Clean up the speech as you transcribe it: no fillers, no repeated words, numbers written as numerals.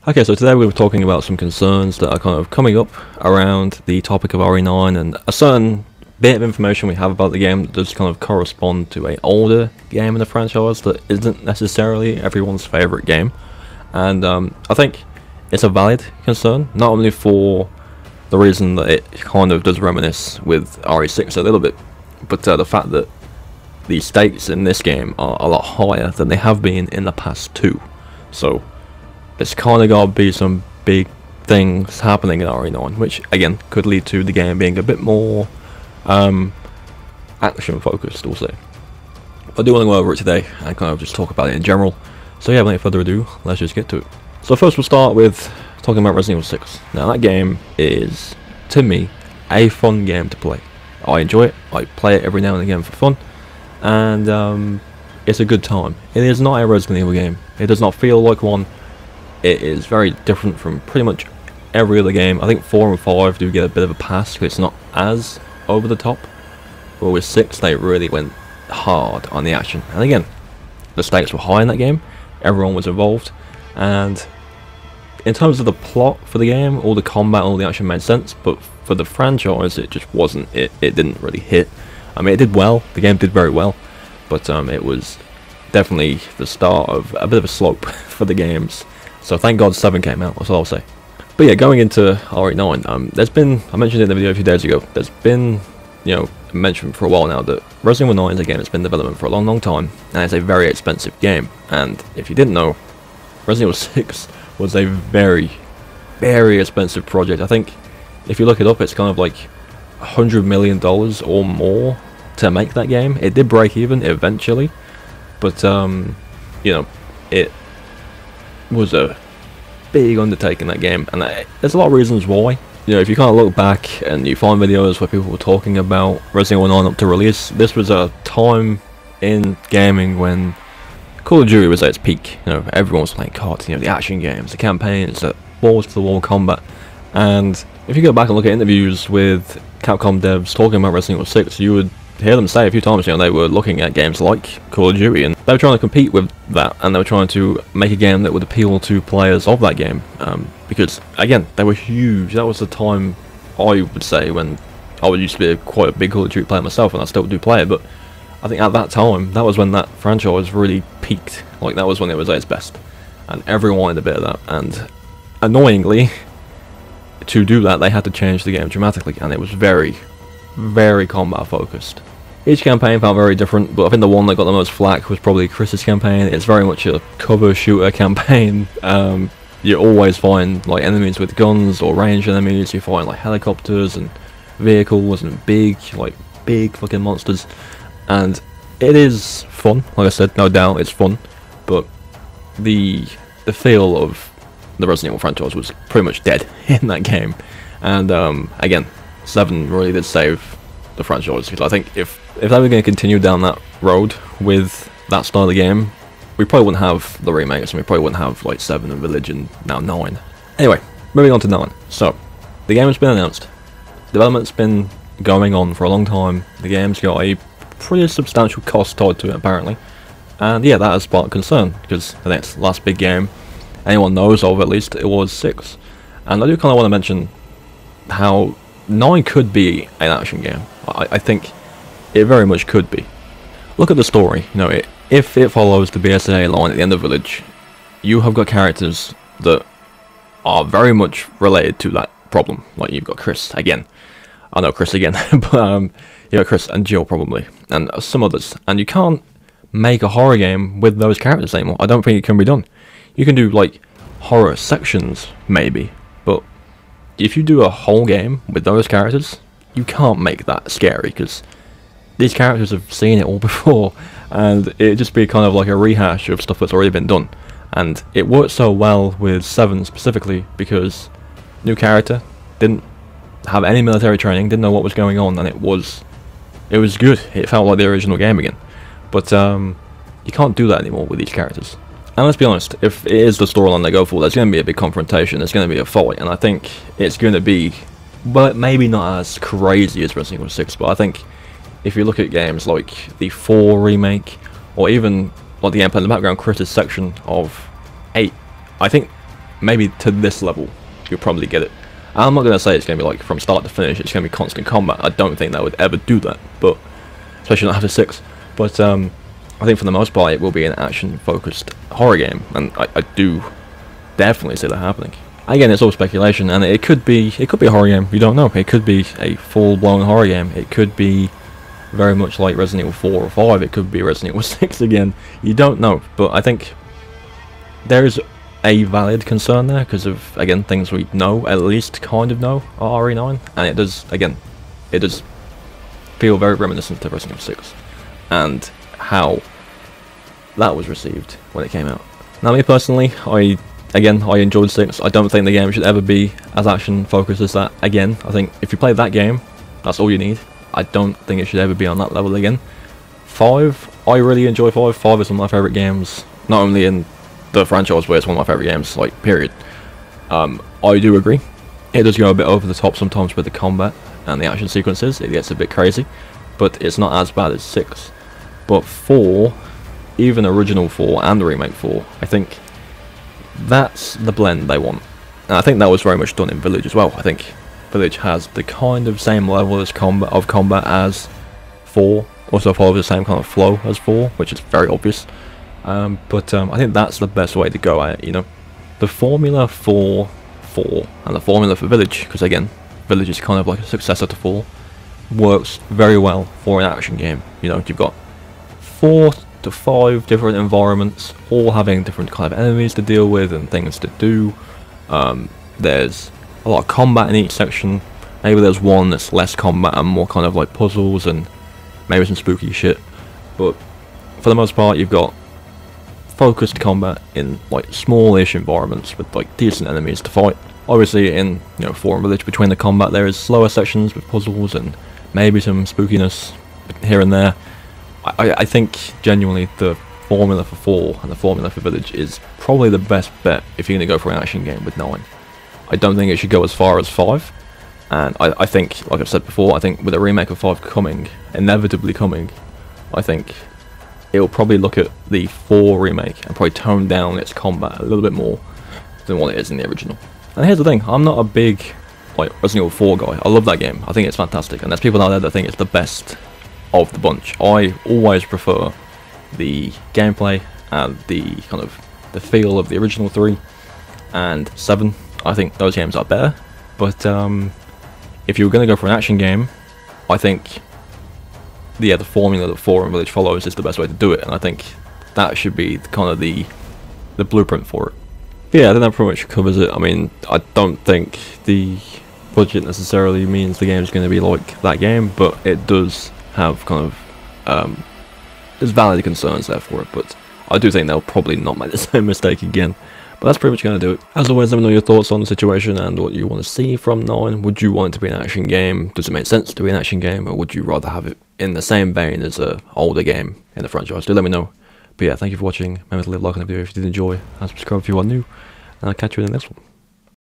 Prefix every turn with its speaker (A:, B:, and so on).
A: Okay, so today we're talking about some concerns that are kind of coming up around the topic of RE9 and a certain bit of information we have about the game that does kind of correspond to an older game in the franchise that isn't necessarily everyone's favourite game. And I think it's a valid concern, not only for the reason that it kind of does reminisce with RE6 a little bit, but the fact that the stakes in this game are a lot higher than they have been in the past two. So there's kind of got to be some big things happening in RE9, which again could lead to the game being a bit more action focused, we'll say. I do want to go over it today and kind of just talk about it in general. So yeah, without further ado, let's just get to it. So first we'll start with talking about Resident Evil 6. Now that game is, to me, a fun game to play. I enjoy it, I play it every now and again for fun, and it's a good time. It is not a Resident Evil game. It does not feel like one. It is very different from pretty much every other game. I think 4 and 5 do get a bit of a pass because it's not as over the top. But with 6 they really went hard on the action. And again, the stakes were high in that game. Everyone was involved. And in terms of the plot for the game, all the combat, all the action made sense. But for the franchise, it just wasn't. It didn't really hit. I mean, it did well. The game did very well. But it was definitely the start of a bit of a slope for the games. So thank God 7 came out, that's all I'll say. But yeah, going into RE9, there's been, I mentioned it in the video a few days ago, there's been, mentioned for a while now that Resident Evil 9 is a game that's been in development for a long time, and it's a very expensive game. And if you didn't know, Resident Evil 6 was a very, very expensive project. I think, if you look it up, it's kind of like $100 million or more to make that game. It did break even eventually, but, it was a big undertaking, that game, and there's a lot of reasons why. If you kind of look back and you find videos where people were talking about Resident Evil 9 up to release, this was a time in gaming when Call of Duty was at its peak. Everyone was playing COD, the action games, the campaigns, the balls-to-the-wall combat. And if you go back and look at interviews with Capcom devs talking about Resident Evil 6, you would hear them say a few times, they were looking at games like Call of Duty, and they were trying to compete with that, and they were trying to make a game that would appeal to players of that game, because, again, they were huge. That was the time, I would say, when I used to be quite a big Call of Duty player myself, and I still do play it, but I think at that time, that was when that franchise really peaked. Like, that was when it was at its best, and everyone wanted a bit of that, and annoyingly, to do that, they had to change the game dramatically, and it was very, very combat focused. Each campaign felt very different, but I think the one that got the most flack was probably Chris's campaign. It's very much a cover shooter campaign. You always find like enemies with guns or ranged enemies. You find like helicopters and vehicles and big fucking monsters. And it is fun, like I said, no doubt it's fun. But the feel of the Resident Evil franchise was pretty much dead in that game. And again, 7 really did save the franchise, because I think if they were going to continue down that road with that style of the game, we probably wouldn't have the remakes, and we probably wouldn't have like 7 and Village and now 9. Anyway, moving on to 9. So, the game has been announced. Development's been going on for a long time. The game's got a pretty substantial cost tied to it, apparently. And yeah, that has sparked concern, because the next last big game anyone knows of, at least, it was 6. And I do kind of want to mention how 9 could be an action game. I think it very much could be. Look at the story. If it follows the BSAA line at the end of Village, you have got characters that are very much related to that problem. Like, you've got Chris again. I know Chris again, but you've got Chris and Jill probably, and some others. And you can't make a horror game with those characters anymore. I don't think it can be done. You can do like horror sections maybe, but if you do a whole game with those characters, you can't make that scary, because these characters have seen it all before, and it'd just be kind of like a rehash of stuff that's already been done. And it worked so well with 7 specifically, because new character, didn't have any military training, didn't know what was going on, and it was good. It felt like the original game again. But you can't do that anymore with these characters. And let's be honest, if it is the storyline they go for, there's going to be a big confrontation, there's going to be a fight, and I think it's going to be, but maybe not as crazy as Resident Evil 6, but I think if you look at games like the 4 remake, or even like the gameplay in the background, Chris' section of 8, I think maybe to this level, you'll probably get it. I'm not going to say it's going to be like from start to finish, it's going to be constant combat. I don't think that would ever do that, but especially not after 6. But I think for the most part it will be an action-focused horror game, and I do definitely see that happening. Again, it's all speculation, and it could be a horror game. You don't know. It could be a full-blown horror game. It could be very much like Resident Evil 4 or 5. It could be Resident Evil 6 again. You don't know, but I think there is a valid concern there because of, again, things we know, at least kind of know, are RE9, and it does, again, it does feel very reminiscent to Resident Evil 6 and how that was received when it came out. Now, me personally, I enjoyed 6. I don't think the game should ever be as action focused as that again. I think if you play that game, that's all you need. I don't think it should ever be on that level again. 5, I really enjoy 5. 5 is one of my favourite games, not only in the franchise, but it's one of my favourite games, like, period. I do agree. It does go a bit over the top sometimes with the combat and the action sequences. It gets a bit crazy, but it's not as bad as 6. But 4, even original 4 and the remake 4, I think that's the blend they want. And I think that was very much done in Village as well. I think Village has the kind of same level of combat as 4. Also follows the same kind of flow as 4, which is very obvious. But I think that's the best way to go at it, you know. The formula for 4 and the formula for Village, because again, Village is kind of like a successor to 4, works very well for an action game. You know, you've got 4 to 5 different environments, all having different kind of enemies to deal with and things to do. There's a lot of combat in each section. Maybe there's one that's less combat and more kind of like puzzles and maybe some spooky shit. But for the most part, you've got focused combat in like smallish environments with like decent enemies to fight. Obviously in, you know, 4 and Village, between the combat there is slower sections with puzzles and maybe some spookiness here and there. I think genuinely the formula for 4 and the formula for Village is probably the best bet if you're going to go for an action game with 9. I don't think it should go as far as 5, and I think, like I've said before, I think with a remake of 5 coming, inevitably coming, I think it'll probably look at the 4 remake and probably tone down its combat a little bit more than what it is in the original. And here's the thing, I'm not a big like Resident Evil 4 guy. I love that game. I think it's fantastic, and there's people out there that think it's the best of the bunch. I always prefer the gameplay and the kind of the feel of the original 3 and 7. I think those games are better, but if you were going to go for an action game, I think the formula that 4 and Village follows is the best way to do it, and I think that should be kind of the blueprint for it. But yeah, I think that pretty much covers it. I mean, I don't think the budget necessarily means the game's going to be like that game, but it does have kind of there's valid concerns there for it, but I do think they'll probably not make the same mistake again. But that's pretty much going to do it. As always, let me know your thoughts on the situation and what you want to see from 9. Would you want it to be an action game? Does it make sense to be an action game? Or would you rather have it in the same vein as an older game in the franchise? Do let me know. But yeah, thank you for watching. Remember to leave a like on the video if you did enjoy, and subscribe if you are new. And I'll catch you in the next one.